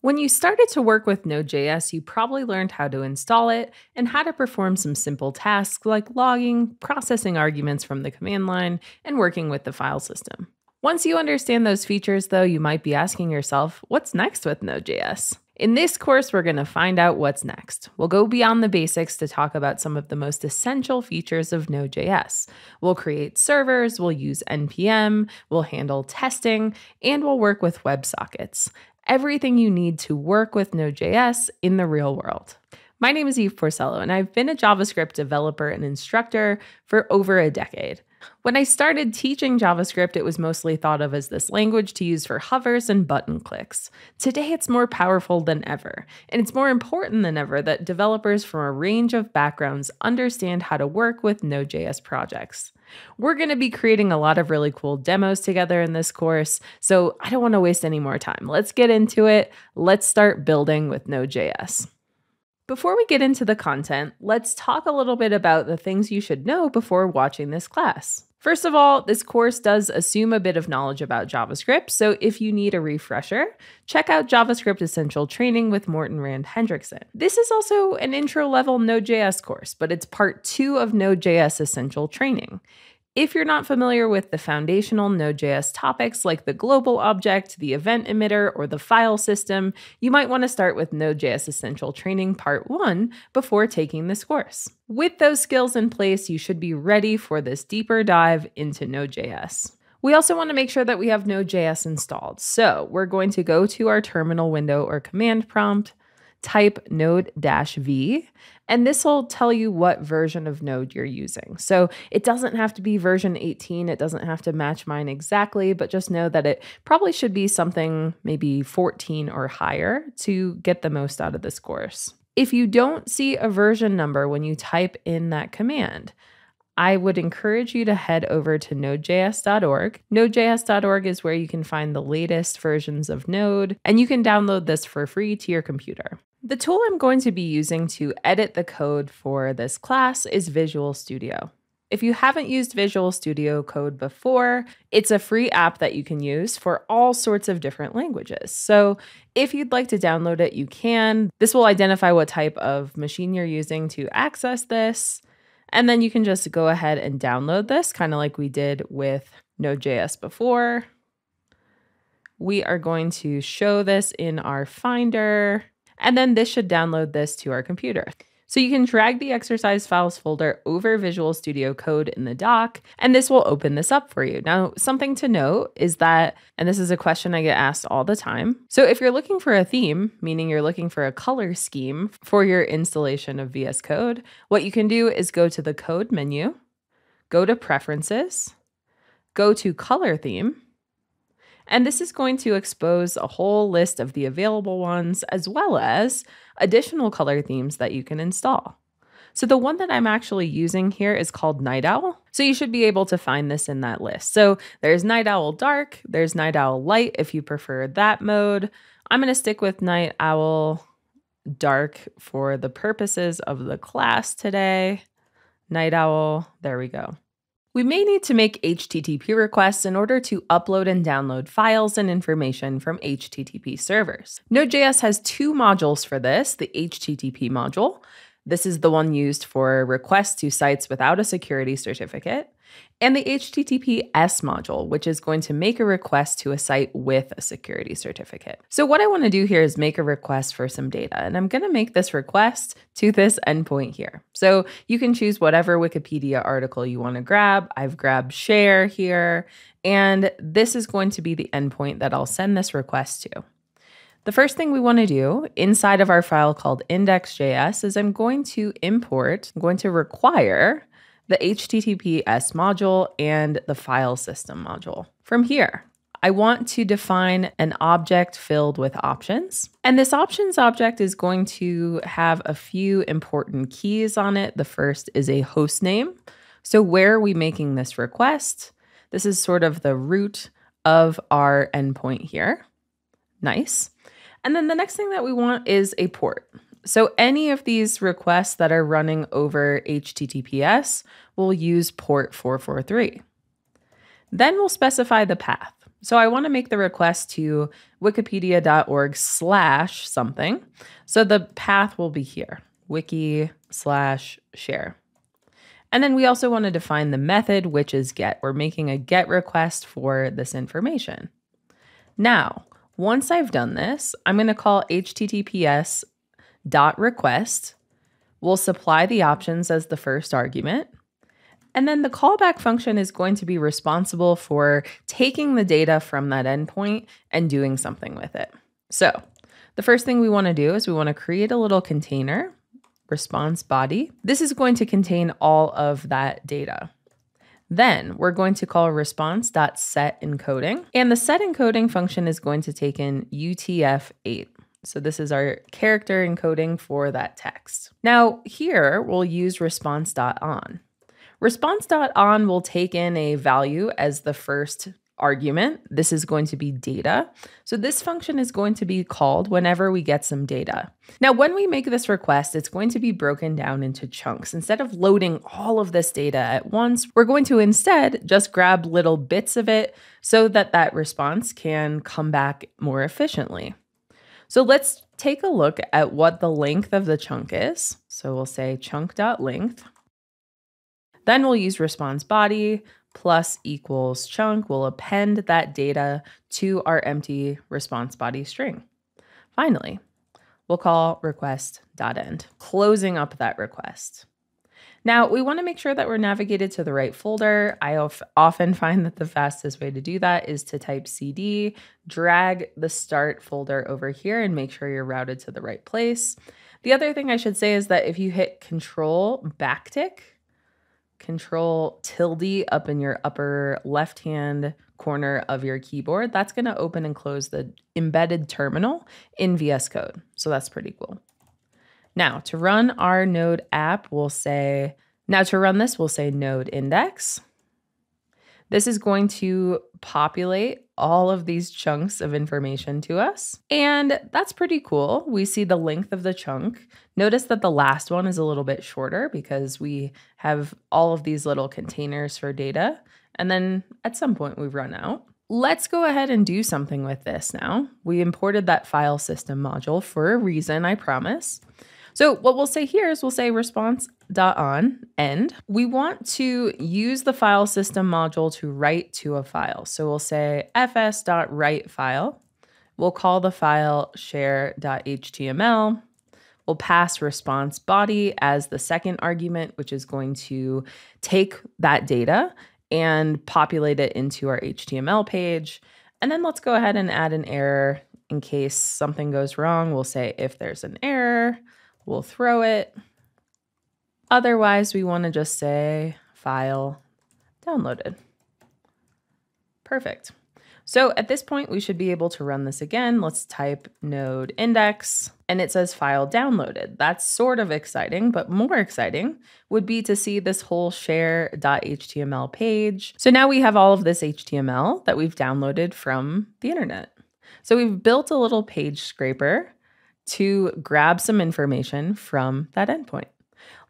When you started to work with Node.js, you probably learned how to install it and how to perform some simple tasks like logging, processing arguments from the command line, and working with the file system. Once you understand those features, though, you might be asking yourself, what's next with Node.js? In this course, we're going to find out what's next. We'll go beyond the basics to talk about some of the most essential features of Node.js. We'll create servers, we'll use NPM, we'll handle testing, and we'll work with WebSockets. Everything you need to work with Node.js in the real world. My name is Eve Porcello, and I've been a JavaScript developer and instructor for over a decade. When I started teaching JavaScript, it was mostly thought of as this language to use for hovers and button clicks. Today, it's more powerful than ever, and it's more important than ever that developers from a range of backgrounds understand how to work with Node.js projects. We're going to be creating a lot of really cool demos together in this course, so I don't want to waste any more time. Let's get into it. Let's start building with Node.js. Before we get into the content, let's talk a little bit about the things you should know before watching this class. First of all, this course does assume a bit of knowledge about JavaScript, so if you need a refresher, check out JavaScript Essential Training with Morten Rand Hendrickson. This is also an intro-level Node.js course, but it's part 2 of Node.js Essential Training. If you're not familiar with the foundational Node.js topics like the global object, the event emitter, or the file system, you might want to start with Node.js Essential Training Part 1 before taking this course. With those skills in place, you should be ready for this deeper dive into Node.js. We also want to make sure that we have Node.js installed. So we're going to go to our terminal window or command prompt, type node-v, and this will tell you what version of Node you're using. So it doesn't have to be version 18, it doesn't have to match mine exactly, but just know that it probably should be something maybe 14 or higher to get the most out of this course. If you don't see a version number when you type in that command, I would encourage you to head over to nodejs.org. Nodejs.org is where you can find the latest versions of Node, and you can download this for free to your computer. The tool I'm going to be using to edit the code for this class is Visual Studio. If you haven't used Visual Studio Code before, it's a free app that you can use for all sorts of different languages. So if you'd like to download it, you can. This will identify what type of machine you're using to access this. And then you can just go ahead and download this, kind of like we did with Node.js before. We are going to show this in our Finder, and then this should download this to our computer. So you can drag the exercise files folder over Visual Studio Code in the dock, and this will open this up for you. Now, something to note is that, and this is a question I get asked all the time, so if you're looking for a theme, meaning you're looking for a color scheme for your installation of VS Code, what you can do is go to the Code menu, go to Preferences, go to Color Theme, and this is going to expose a whole list of the available ones, as well as additional color themes that you can install. So the one that I'm actually using here is called Night Owl. So you should be able to find this in that list. So there's Night Owl Dark, there's Night Owl Light if you prefer that mode. I'm going to stick with Night Owl Dark for the purposes of the class today. Night Owl, there we go. We may need to make HTTP requests in order to upload and download files and information from HTTP servers. Node.js has 2 modules for this, the HTTP module. This is the one used for requests to sites without a security certificate, and the HTTPS module, which is going to make a request to a site with a security certificate. So what I want to do here is make a request for some data, and I'm going to make this request to this endpoint here. So you can choose whatever Wikipedia article you want to grab. I've grabbed share here, and this is going to be the endpoint that I'll send this request to. The first thing we want to do inside of our file called index.js is I'm going to require the HTTPS module and the file system module. From here, I want to define an object filled with options. And this options object is going to have a few important keys on it. The first is a host name. So where are we making this request? This is sort of the root of our endpoint here. Nice. And then the next thing that we want is a port. So any of these requests that are running over HTTPS will use port 443. Then we'll specify the path. So I want to make the request to wikipedia.org/something. So the path will be here, wiki/share. And then we also want to define the method, which is get. We're making a get request for this information. Now, once I've done this, I'm going to call https.request. We'll supply the options as the first argument. And then the callback function is going to be responsible for taking the data from that endpoint and doing something with it. So the first thing we want to do is we want to create a little container, response body. This is going to contain all of that data. Then we're going to call response.setEncoding. And the setEncoding function is going to take in UTF-8. So this is our character encoding for that text. Now here we'll use response.on. Response.on will take in a value as the first argument. This is going to be data. So this function is going to be called whenever we get some data. Now, when we make this request, it's going to be broken down into chunks. Instead of loading all of this data at once, we're going to instead just grab little bits of it so that that response can come back more efficiently. So let's take a look at what the length of the chunk is. So we'll say chunk.length. Then we'll use response body plus equals chunk. We'll append that data to our empty response body string. Finally, we'll call request.end, closing up that request. Now, we want to make sure that we're navigated to the right folder. I often find that the fastest way to do that is to type CD, drag the start folder over here, and make sure you're routed to the right place. The other thing I should say is that if you hit Control backtick, Control tilde up in your upper left-hand corner of your keyboard, that's going to open and close the embedded terminal in VS Code. So that's pretty cool. Now to run our node app, we'll say node index. This is going to populate all of these chunks of information to us. And that's pretty cool. We see the length of the chunk. Notice that the last one is a little bit shorter because we have all of these little containers for data. And then at some point we've run out. Let's go ahead and do something with this now. We imported that file system module for a reason, I promise. So what we'll say here is we'll say response.on end. We want to use the file system module to write to a file. So we'll say fs.write file. We'll call the file share.html. We'll pass response body as the second argument, which is going to take that data and populate it into our HTML page. And then let's go ahead and add an error in case something goes wrong. We'll say if there's an error, we'll throw it. Otherwise, we want to just say file downloaded. Perfect. So at this point, we should be able to run this again. Let's type node index, and it says file downloaded. That's sort of exciting, but more exciting would be to see this whole share.html page. So now we have all of this HTML that we've downloaded from the internet. So we've built a little page scraper to grab some information from that endpoint.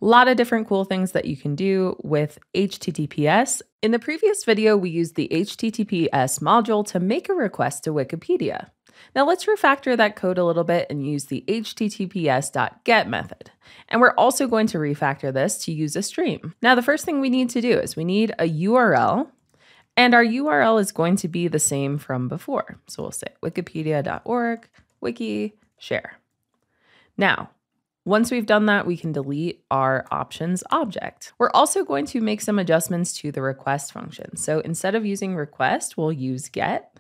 A lot of different cool things that you can do with HTTPS. In the previous video, we used the HTTPS module to make a request to Wikipedia. Now let's refactor that code a little bit and use the https.get method. And we're also going to refactor this to use a stream. Now the first thing we need to do is we need a URL, and our URL is going to be the same from before. So we'll say wikipedia.org, wiki, share. Now, once we've done that, we can delete our options object. We're also going to make some adjustments to the request function. So instead of using request, we'll use get.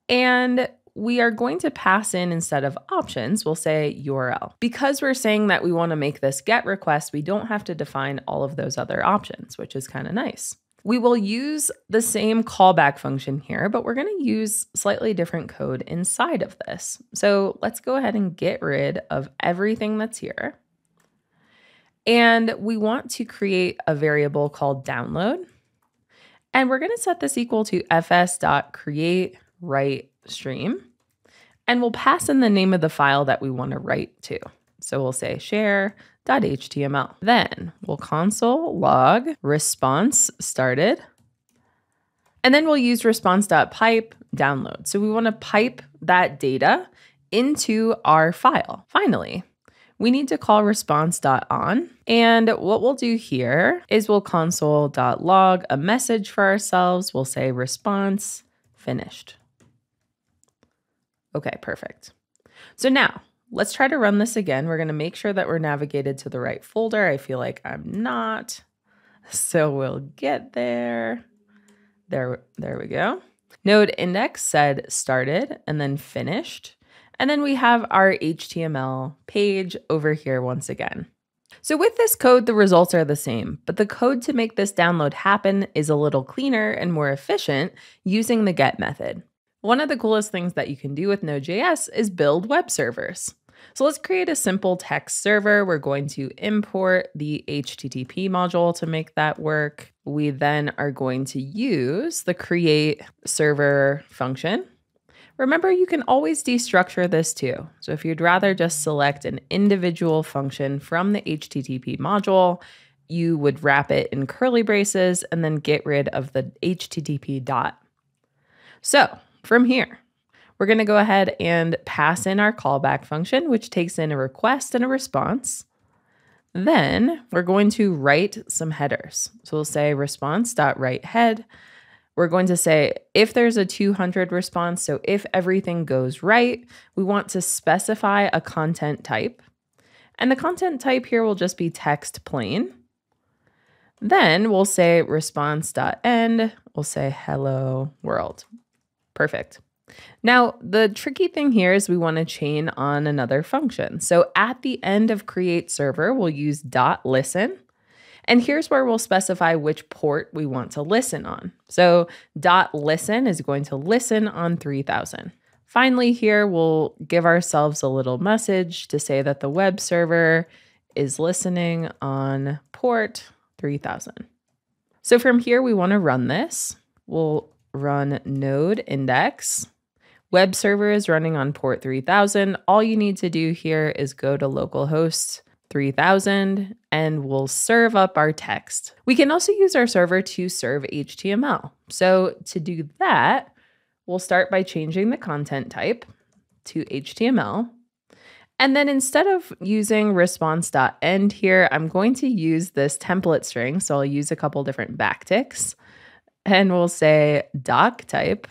And we are going to pass in, instead of options, we'll say URL. Because we're saying that we want to make this get request, we don't have to define all of those other options, which is kind of nice. We will use the same callback function here, but we're going to use slightly different code inside of this. So let's go ahead and get rid of everything that's here. And we want to create a variable called download. And we're going to set this equal to fs.createWriteStream. And we'll pass in the name of the file that we want to write to. So we'll say share.html. Then we'll console log response started. And then we'll use response.pipe download. So we want to pipe that data into our file. Finally, we need to call response.on. And what we'll do here is we'll console.log a message for ourselves. We'll say response finished. Okay, perfect. So now let's try to run this again. We're going to make sure that we're navigated to the right folder. I feel like I'm not. So we'll get there. There we go. Node index said started and then finished. And then we have our HTML page over here once again. So with this code, the results are the same, but the code to make this download happen is a little cleaner and more efficient using the get method. One of the coolest things that you can do with Node.js is build web servers. So let's create a simple text server. We're going to import the HTTP module to make that work. We then are going to use the create server function. Remember, you can always destructure this too. So if you'd rather just select an individual function from the HTTP module, you would wrap it in curly braces and then get rid of the HTTP dot. So from here, we're going to go ahead and pass in our callback function, which takes in a request and a response. Then we're going to write some headers. So we'll say response.writeHead. We're going to say if there's a 200 response, so if everything goes right, we want to specify a content type. And the content type here will just be text plain. Then we'll say response.end. We'll say hello world. Perfect. Now, the tricky thing here is we want to chain on another function. So at the end of create server, we'll use .listen. And here's where we'll specify which port we want to listen on. So .listen is going to listen on 3000. Finally, here we'll give ourselves a little message to say that the web server is listening on port 3000. So from here, we want to run this. We'll run node index. Web server is running on port 3000. All you need to do here is go to localhost 3000 and we'll serve up our text. We can also use our server to serve HTML. So to do that, we'll start by changing the content type to HTML. And then instead of using response.end here, I'm going to use this template string. So I'll use a couple different backticks and we'll say doc type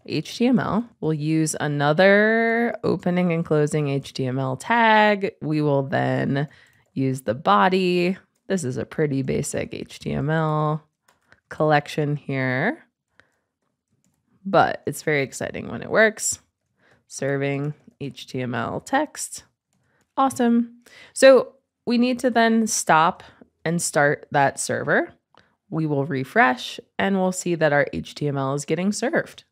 HTML. We'll use another opening and closing HTML tag. We will then use the body. This is a pretty basic HTML collection here, but it's very exciting when it works. Serving HTML text. Awesome. So we need to then stop and start that server. We will refresh and we'll see that our HTML is getting served.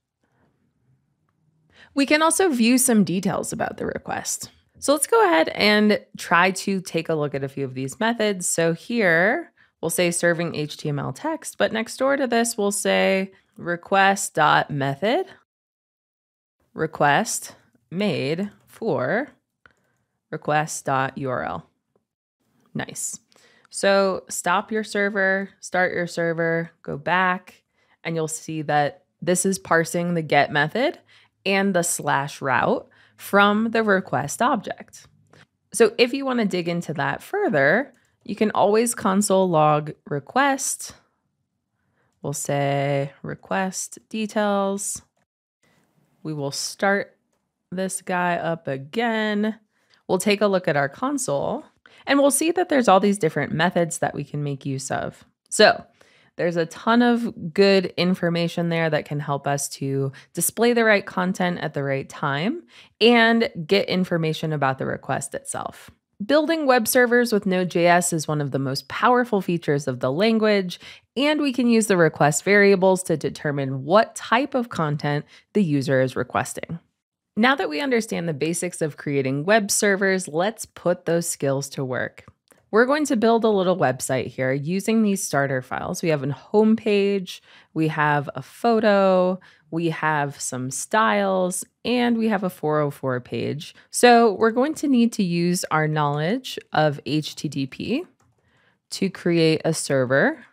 We can also view some details about the request. So let's go ahead and try to take a look at a few of these methods. So here we'll say serving HTML text, but next door to this, we'll say request.method, request made for request.url. Nice. So stop your server, start your server, go back, and you'll see that this is parsing the get method and the /route from the request object. So if you want to dig into that further, you can always console log request. We'll say request details. We will start this guy up again. We'll take a look at our console and we'll see that there's all these different methods that we can make use of. So there's a ton of good information there that can help us to display the right content at the right time and get information about the request itself. Building web servers with Node.js is one of the most powerful features of the language, and we can use the request variables to determine what type of content the user is requesting. Now that we understand the basics of creating web servers, let's put those skills to work. We're going to build a little website here using these starter files. We have a home page, we have a photo, we have some styles, and we have a 404 page. So we're going to need to use our knowledge of HTTP to create a server.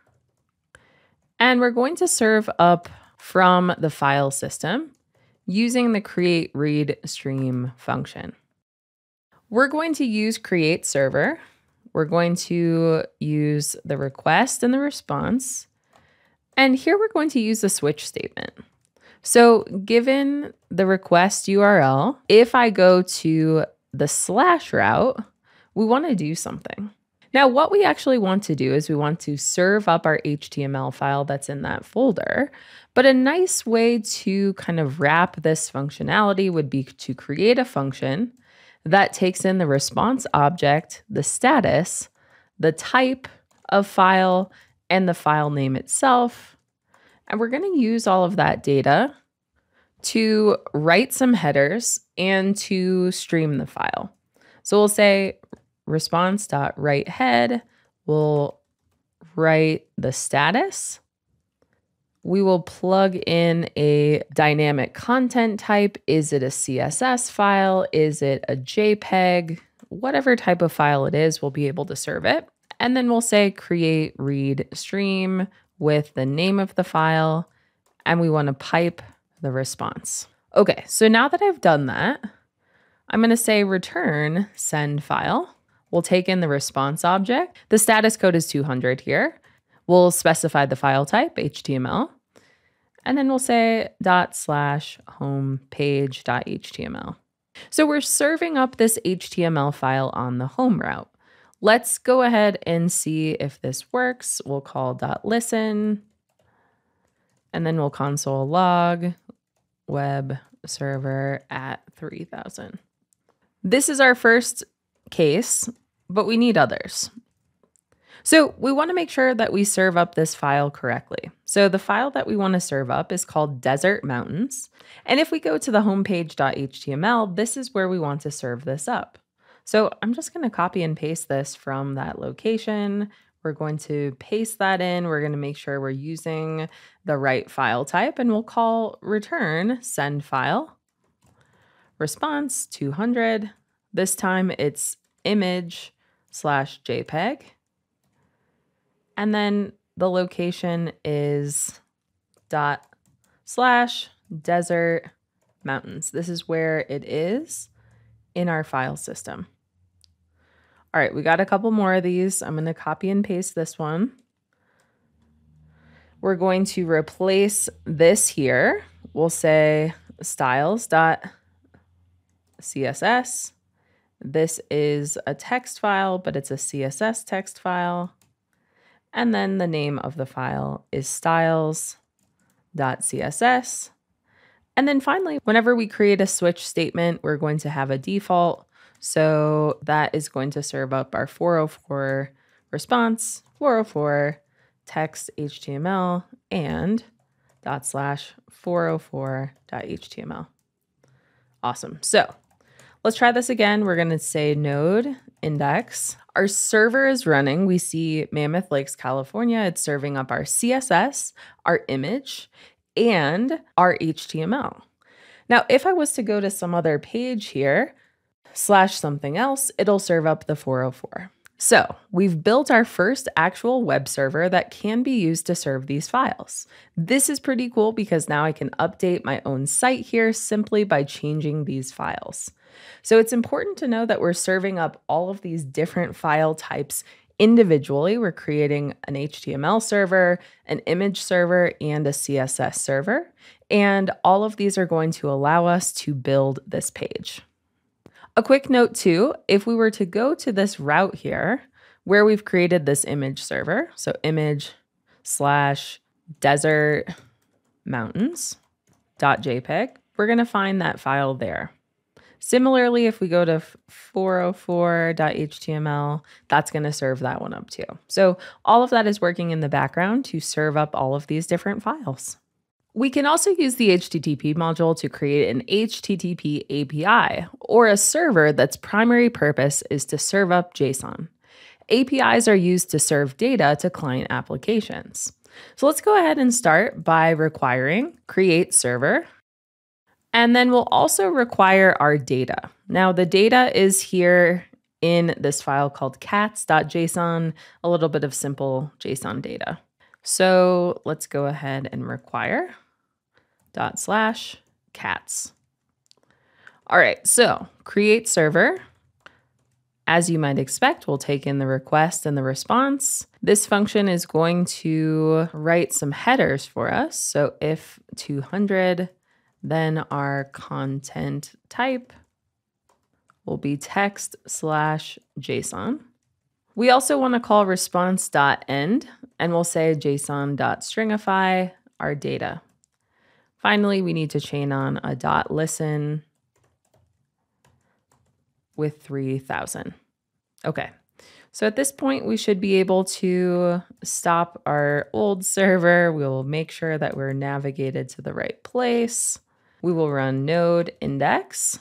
And we're going to serve up from the file system using the create read stream function. We're going to use create server. We're going to use the request and the response. And here we're going to use the switch statement. So given the request URL, if I go to the / route, we want to do something. Now, what we actually want to do is we want to serve up our HTML file that's in that folder. But a nice way to kind of wrap this functionality would be to create a function that takes in the response object, the status, the type of file, and the file name itself. And we're going to use all of that data to write some headers and to stream the file. So we'll say response.writeHead. We'll write the status. We will plug in a dynamic content type. Is it a CSS file? Is it a JPEG? Whatever type of file it is, we'll be able to serve it. And then we'll say create read stream with the name of the file, and we want to pipe the response. Okay, so now that I've done that, I'm going to say return send file. We'll take in the response object. The status code is 200 here. We'll specify the file type, HTML, and then we'll say ./homepage.html. So we're serving up this HTML file on the home route. Let's go ahead and see if this works. We'll call .listen, and then we'll console log web server at 3000. This is our first case, but we need others. So we want to make sure that we serve up this file correctly. So the file that we want to serve up is called Desert Mountains. And if we go to the homepage.html, this is where we want to serve this up. So I'm just going to copy and paste this from that location. We're going to paste that in. We're going to make sure we're using the right file type, and we'll call return send file response 200. This time it's image/JPEG. And then the location is ./desert mountains. This is where it is in our file system. All right, we got a couple more of these. I'm going to copy and paste this one. We're going to replace this here. We'll say styles.css. This is a text file, but it's a CSS text file. And then the name of the file is styles.css. And then finally, whenever we create a switch statement, we're going to have a default. So that is going to serve up our 404 response, 404 text HTML, and ./404.html. Awesome. So let's try this again. We're going to say node index. Our server is running. We see Mammoth Lakes, California. It's serving up our CSS, our image, and our HTML. Now, if I was to go to some other page here, /something else, it'll serve up the 404. So we've built our first actual web server that can be used to serve these files. This is pretty cool because now I can update my own site here simply by changing these files. So it's important to know that we're serving up all of these different file types individually. We're creating an HTML server, an image server, and a CSS server. And all of these are going to allow us to build this page. A quick note too, if we were to go to this route here, where we've created this image server, so image/desert mountains.jpg, we're going to find that file there. Similarly, if we go to 404.html, that's going to serve that one up too. So all of that is working in the background to serve up all of these different files. We can also use the HTTP module to create an HTTP API, or a server that's primary purpose is to serve up JSON. APIs are used to serve data to client applications. So let's go ahead and start by requiring create server. And then we'll also require our data. Now the data is here in this file called cats.json, a little bit of simple JSON data. So let's go ahead and require. cats. All right, so create server. As you might expect, we'll take in the request and the response. This function is going to write some headers for us. So if 200, then our content type will be text/JSON. We also want to call response.end, and we'll say json.stringify our data. Finally, we need to chain on a .listen with 3000. Okay, so at this point, we should be able to stop our old server. We'll make sure that we're navigated to the right place. We will run node index.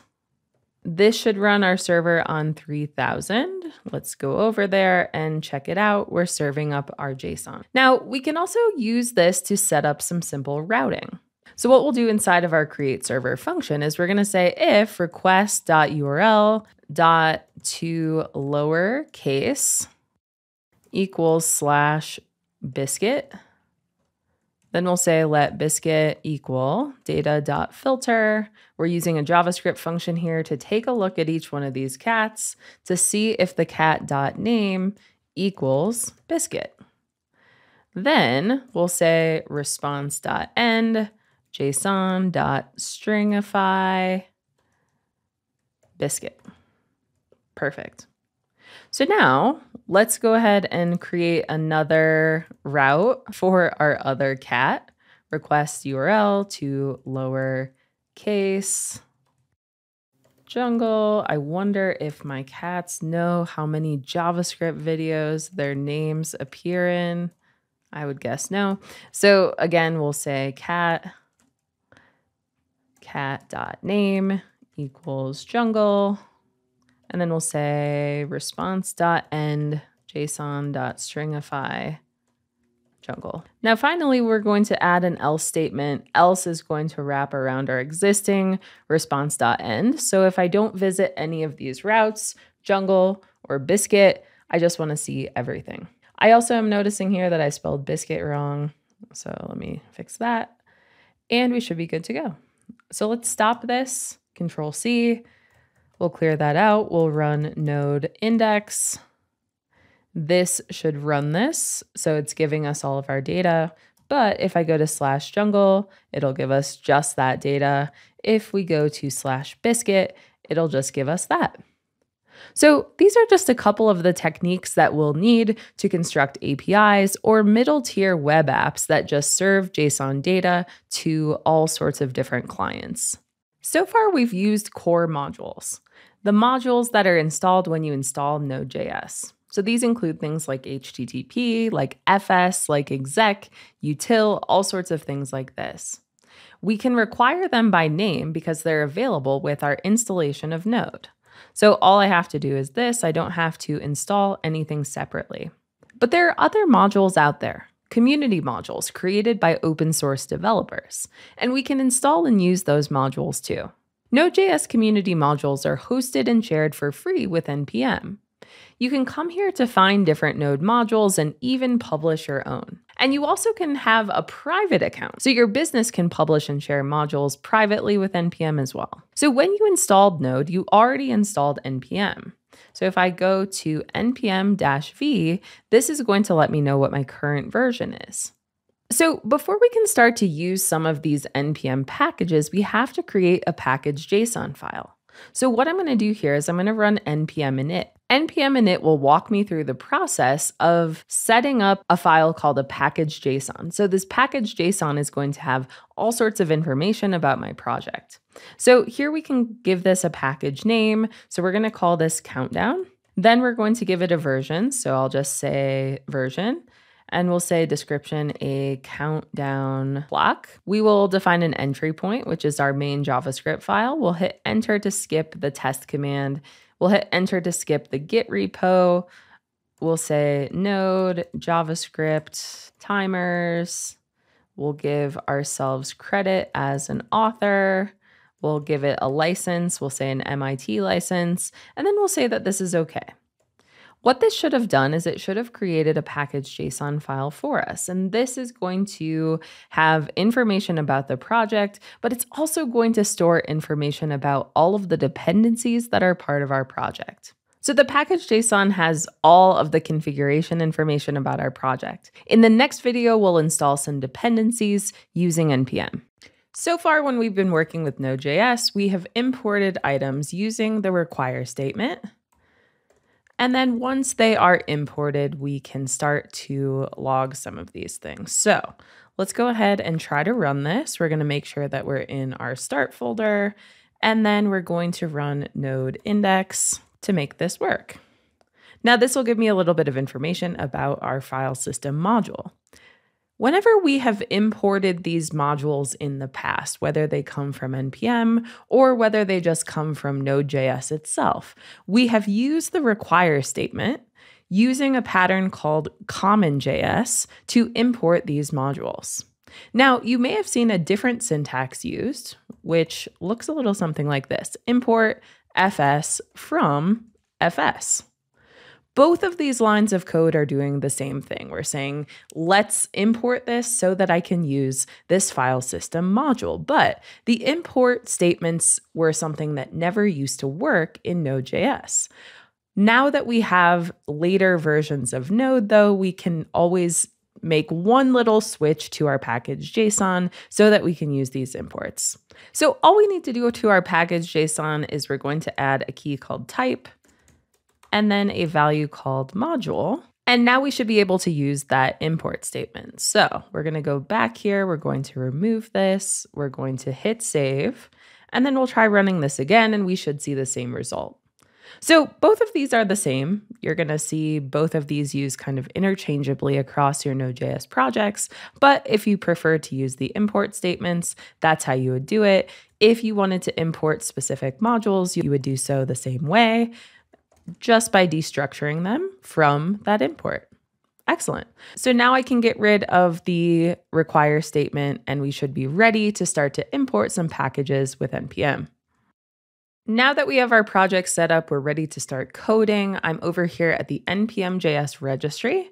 This should run our server on 3000. Let's go over there and check it out. We're serving up our JSON. Now, we can also use this to set up some simple routing. So what we'll do inside of our create server function is we're going to say if request.url.toLowerCase equals /biscuit, then we'll say let biscuit equal data.filter. We're using a JavaScript function here to take a look at each one of these cats to see if the cat.name equals biscuit. Then we'll say response.end json.stringify biscuit. Perfect. So now let's go ahead and create another route for our other cat. Request URL to lowercase jungle. I wonder if my cats know how many JavaScript videos their names appear in. I would guess no. So again, we'll say cat.name equals jungle. And then we'll say response.end json.stringify jungle. Now, finally, we're going to add an else statement. Else is going to wrap around our existing response.end. So if I don't visit any of these routes, jungle or biscuit, I just want to see everything. I also am noticing here that I spelled biscuit wrong. So let me fix that. And we should be good to go. So let's stop this, Control C. We'll clear that out. We'll run node index. This should run this. So it's giving us all of our data. But if I go to /jungle, it'll give us just that data. If we go to /biscuit, it'll just give us that. So these are just a couple of the techniques that we'll need to construct APIs or middle tier web apps that just serve JSON data to all sorts of different clients. So far, we've used core modules, the modules that are installed when you install Node.js. So these include things like HTTP, like FS, like exec, util, all sorts of things like this. We can require them by name because they're available with our installation of Node. So all I have to do is this. I don't have to install anything separately. But there are other modules out there, community modules created by open source developers, and we can install and use those modules too. Node.js community modules are hosted and shared for free with NPM. You can come here to find different Node modules and even publish your own. And you also can have a private account, so your business can publish and share modules privately with NPM as well. So when you installed Node, you already installed NPM. So if I go to npm-v, this is going to let me know what my current version is. So before we can start to use some of these NPM packages, we have to create a package JSON file. So what I'm going to do here is I'm going to run npm init. npm init will walk me through the process of setting up a file called a package JSON. So this package JSON is going to have all sorts of information about my project. So here we can give this a package name. So we're going to call this countdown. Then we're going to give it a version. So I'll just say version. And we'll say description, a countdown block. We will define an entry point, which is our main JavaScript file. We'll hit enter to skip the test command. We'll hit enter to skip the Git repo. We'll say node, JavaScript, timers. We'll give ourselves credit as an author. We'll give it a license. We'll say an MIT license. And then we'll say that this is okay. What this should have done is it should have created a package JSON file for us. And this is going to have information about the project, but it's also going to store information about all of the dependencies that are part of our project. So the package JSON has all of the configuration information about our project. In the next video, we'll install some dependencies using NPM. So far, when we've been working with Node.js, we have imported items using the require statement. And then once they are imported, we can start to log some of these things. So let's go ahead and try to run this. We're going to make sure that we're in our start folder, and then we're going to run node index to make this work. Now this will give me a little bit of information about our file system module. Whenever we have imported these modules in the past, whether they come from NPM or whether they just come from Node.js itself, we have used the require statement using a pattern called common.js to import these modules. Now, you may have seen a different syntax used, which looks a little something like this: import fs from fs. Both of these lines of code are doing the same thing. We're saying, let's import this so that I can use this file system module. But the import statements were something that never used to work in Node.js. Now that we have later versions of Node, though, we can always make one little switch to our package JSON so that we can use these imports. So all we need to do to our package JSON is we're going to add a key called type, and then a value called module. And now we should be able to use that import statement. So we're going to go back here. We're going to remove this. We're going to hit save. And then we'll try running this again, and we should see the same result. So both of these are the same. You're going to see both of these used kind of interchangeably across your Node.js projects. But if you prefer to use the import statements, that's how you would do it. If you wanted to import specific modules, you would do so the same way, just by destructuring them from that import. Excellent. So now I can get rid of the require statement, and we should be ready to start to import some packages with NPM. Now that we have our project set up, we're ready to start coding. I'm over here at the npm.js registry,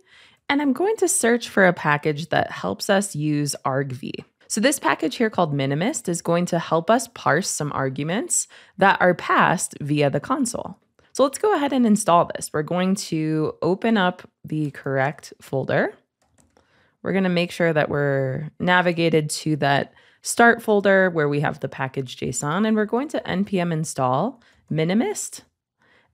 and I'm going to search for a package that helps us use argv. So this package here called minimist is going to help us parse some arguments that are passed via the console. So let's go ahead and install this. We're going to open up the correct folder. We're going to make sure that we're navigated to that start folder where we have the package JSON, and we're going to npm install minimist,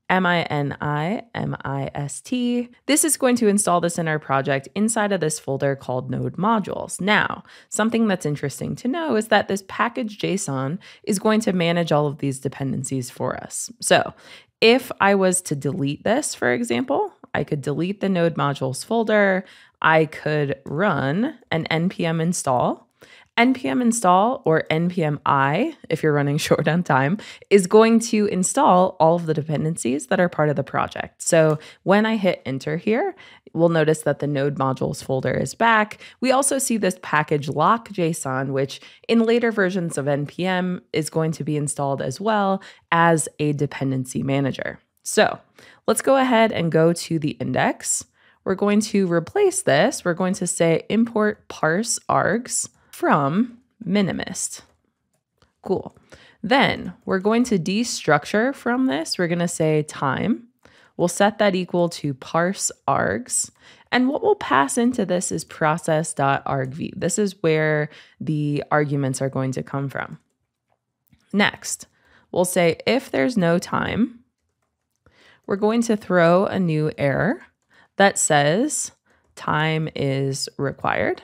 minimist. This is going to install this in our project inside of this folder called node modules. Now, something that's interesting to know is that this package JSON is going to manage all of these dependencies for us. So if I was to delete this, for example, I could delete the node modules folder. I could run an npm install. npm install, or npm I, if you're running short on time, is going to install all of the dependencies that are part of the project. So when I hit enter here, we'll notice that the node modules folder is back. We also see this package lock JSON, which in later versions of npm is going to be installed as well as a dependency manager. So let's go ahead and go to the index. We're going to replace this. We're going to say import parse args from minimist. Cool. Then we're going to destructure from this. We're going to say time. We'll set that equal to parse args. And what we'll pass into this is process.argv. This is where the arguments are going to come from. Next, we'll say if there's no time, we're going to throw a new error that says time is required.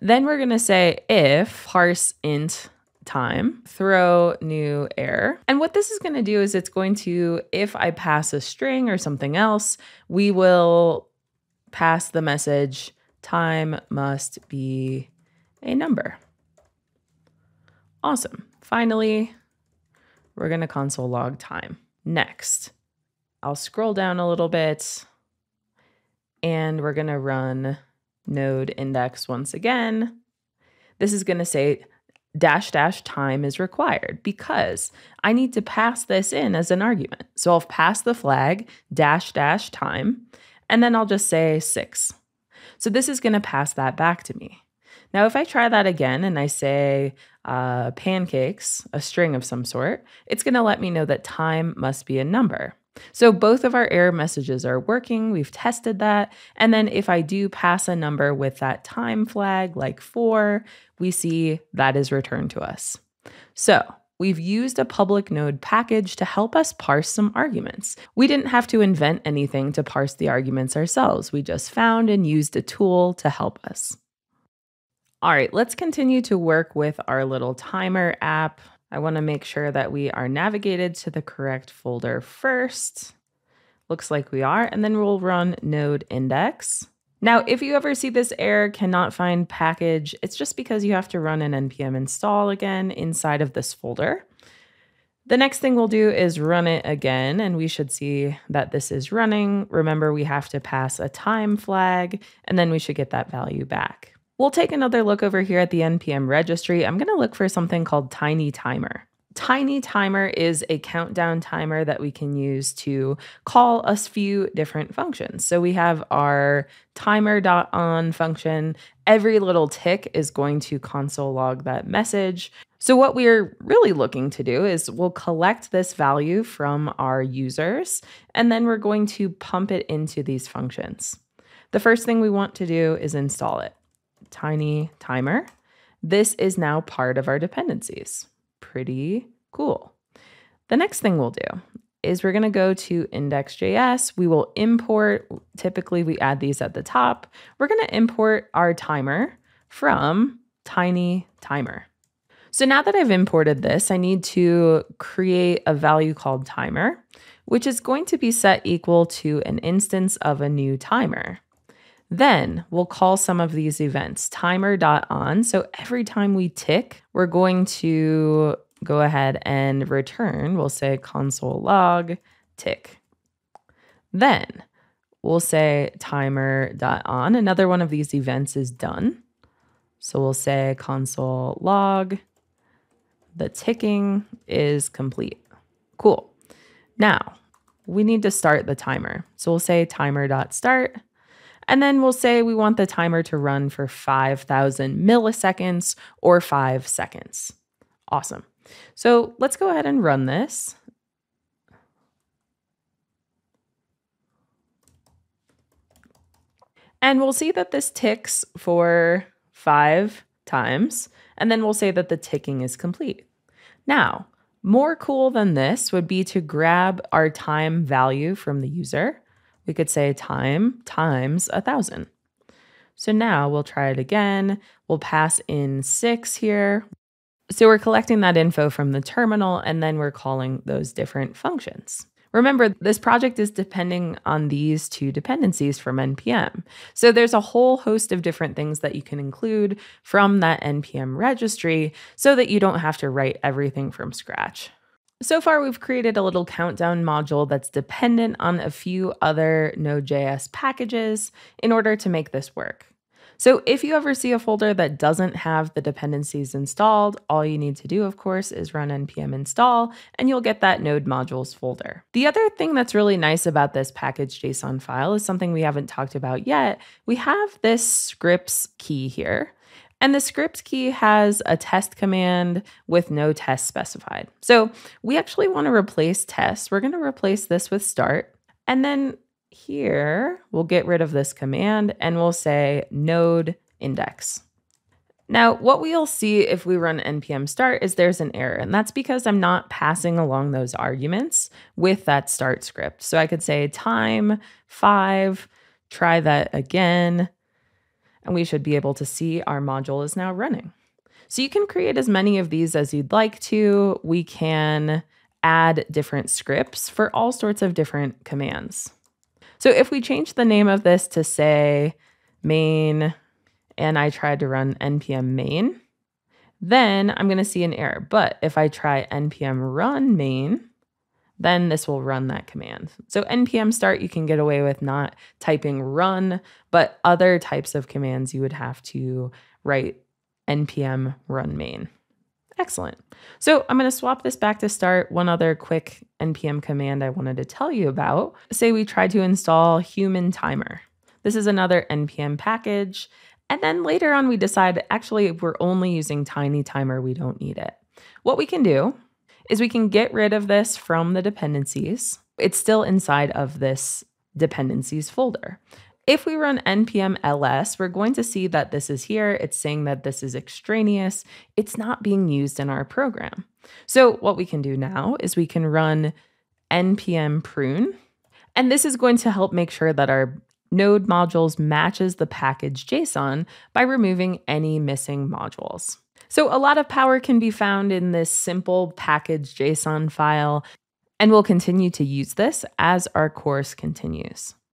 Then we're going to say if parse int time, throw new error. And what this is going to do is it's going to, if I pass a string or something else, we will pass the message time must be a number. Awesome. Finally, we're going to console log time. Next, I'll scroll down a little bit, and we're going to run node index once again. This is going to say dash dash time is required because I need to pass this in as an argument. So I'll pass the flag dash dash time, and then I'll just say 6. So this is going to pass that back to me. Now, if I try that again and I say pancakes, a string of some sort, it's going to let me know that time must be a number. So both of our error messages are working. We've tested that. And then if I do pass a number with that time flag, like 4, we see that is returned to us. So we've used a public node package to help us parse some arguments. We didn't have to invent anything to parse the arguments ourselves. We just found and used a tool to help us. All right, let's continue to work with our little timer app. I want to make sure that we are navigated to the correct folder first. Looks like we are, and then we'll run node index. Now, if you ever see this error, cannot find package, it's just because you have to run an npm install again inside of this folder. The next thing we'll do is run it again, and we should see that this is running. Remember, we have to pass a time flag, and then we should get that value back. We'll take another look over here at the npm registry. I'm going to look for something called tiny timer. Tiny timer is a countdown timer that we can use to call a few different functions. So we have our timer.on function. Every little tick is going to console log that message. So what we're really looking to do is we'll collect this value from our users, and then we're going to pump it into these functions. The first thing we want to do is install it. Tiny timer. This is now part of our dependencies. Pretty cool. The next thing we'll do is we're going to go to index.js. We will import, typically we add these at the top. We're going to import our timer from tiny timer. So now that I've imported this, I need to create a value called timer, which is going to be set equal to an instance of a new timer. Then we'll call some of these events, timer.on. So every time we tick, we're going to go ahead and return. We'll say console log tick. Then we'll say timer.on. Another one of these events is done. So we'll say console log the ticking is complete. Cool. Now we need to start the timer. So we'll say timer.start. And then we'll say we want the timer to run for 5,000 milliseconds or 5 seconds. Awesome. So let's go ahead and run this. And we'll see that this ticks for 5 times, and then we'll say that the ticking is complete. Now, more cool than this would be to grab our time value from the user. We could say time times 1,000. So now we'll try it again. We'll pass in 6 here. So we're collecting that info from the terminal, and then we're calling those different functions. Remember, this project is depending on these 2 dependencies from npm. So there's a whole host of different things that you can include from that npm registry so that you don't have to write everything from scratch. So far, we've created a little countdown module that's dependent on a few other Node.js packages in order to make this work. So if you ever see a folder that doesn't have the dependencies installed, all you need to do, of course, is run npm install, and you'll get that node modules folder. The other thing that's really nice about this package JSON file is something we haven't talked about yet. We have this scripts key here. And the script key has a test command with no test specified. So we actually want to replace test. We're going to replace this with start. And then here, we'll get rid of this command and we'll say node index. Now, what we'll see if we run npm start is there's an error, and that's because I'm not passing along those arguments with that start script. So I could say time 5, try that again, and we should be able to see our module is now running. So you can create as many of these as you'd like to. We can add different scripts for all sorts of different commands. So if we change the name of this to say main, and I tried to run npm main, then I'm going to see an error. But if I try npm run main, then this will run that command. So npm start, you can get away with not typing run, but other types of commands you would have to write npm run main. Excellent. So I'm going to swap this back to start. One other quick NPM command I wanted to tell you about. Say we try to install human timer. This is another NPM package. And then later on, we decide actually, if we're only using tiny timer, we don't need it. What we can do is we can get rid of this from the dependencies. It's still inside of this dependencies folder. If we run npm ls, we're going to see that this is here. It's saying that this is extraneous. It's not being used in our program. So what we can do now is we can run npm prune, and this is going to help make sure that our node modules matches the package JSON by removing any missing modules. So a lot of power can be found in this simple package JSON file, and we'll continue to use this as our course continues.